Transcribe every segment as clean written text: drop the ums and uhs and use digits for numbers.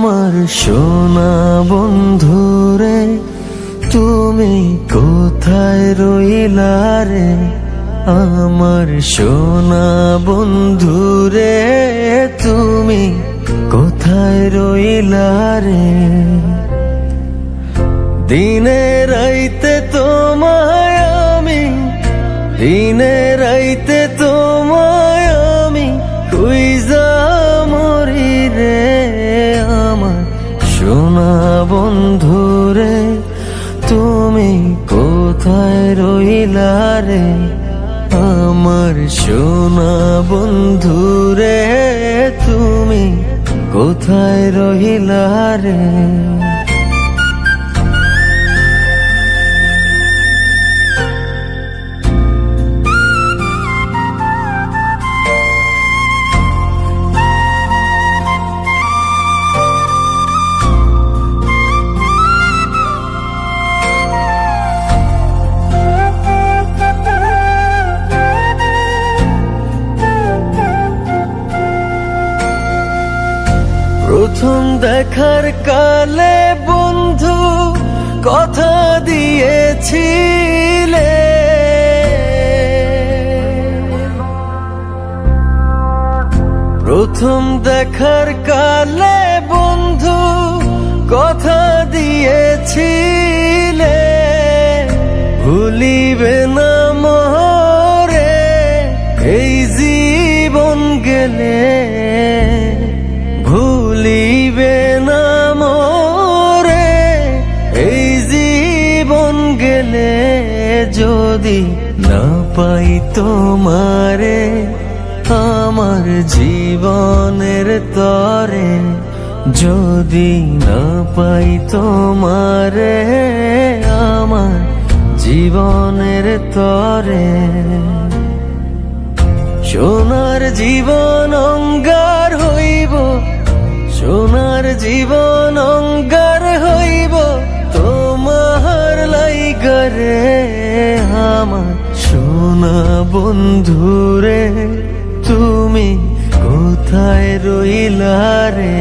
আমার সোনা বন্ধুরে তুমি কোথায় রইলা রে? আমার সোনা বন্ধুরে তুমি কোথায় রইলা রে? দিনে রাইতে তোমায় আমি, দিনে রাইতে তোমায় আমি খুঁজা মরি রে। আমার সোনা বন্ধুরে তুমি কোথায় রইলা রে? আমার সোনা বন্ধুরে তুমি কোথায় রইলা রে? প্রথম দেখার কালে বন্ধু কথা দিয়েছিলে, প্রথম দেখার কালে বন্ধু কথা দিয়েছিলে, ভুলিবে না মোরে এই জীবন গেলে, ভুলিবে না মোরে এই জীবন গেলে। যদি না পাই তোমারে আমার জীবনের তরে, যদি না পাই তোমারে আমার জীবনের তরে, সোনার জীবন অঙ্গার হইব, সোনার জীবন অঙ্গার হইব তোমার লাইগারে। আমার সোনা বন্ধুরে তুমি কোথায় রইলা রে?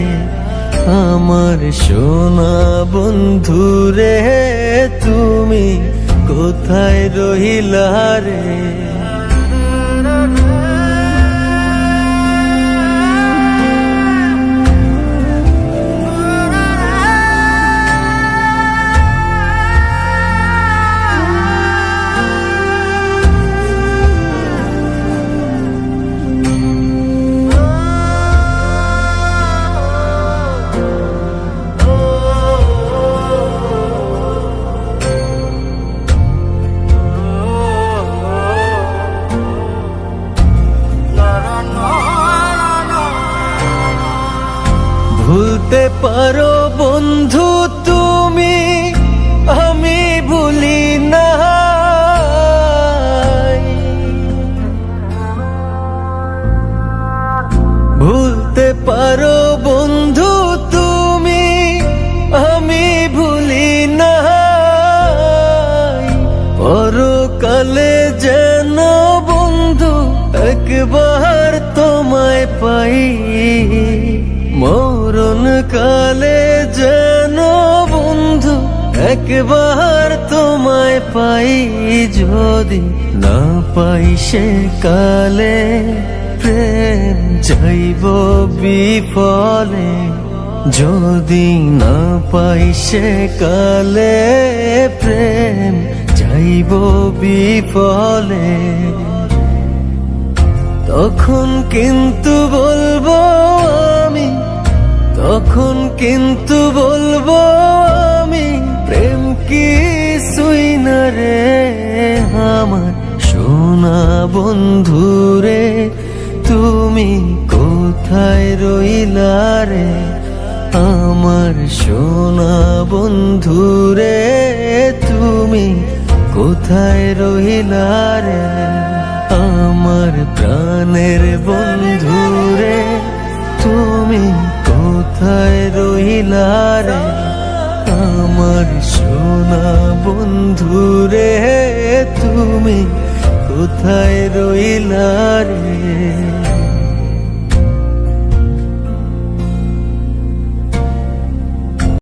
আমার সোনা বন্ধুরে তুমি কোথায় রইলা রে? ভুলতে পারো বন্ধু তুমি, আমি ভুলি না। ভুলতে পারো বন্ধু তুমি, আমি ভুলি না। পরকালে যেন বন্ধু একবার তোমায় পাই, মরণ কালে যেন বন্ধু একবার তোমায় পাই। যদি না পাই সে কালে প্রেম যাইব বিফলে, যদি না পাই সে কালে প্রেম যাইব বিফলে। তখন কিন্তু বলবো আমি, তখন কিন্তু বলবো আমি প্রেম কিছুই না রে। আমার সোনা বন্ধুরে তুমি কোথায় রইলা রে? আমার সোনা বন্ধুরে তুমি কোথায় রইলা রে? আমার প্রাণের বন্ধুরে তুমি কোথায় রইলা রে? আমার সোনা বন্ধুরে তুমি কোথায় রইলা রে?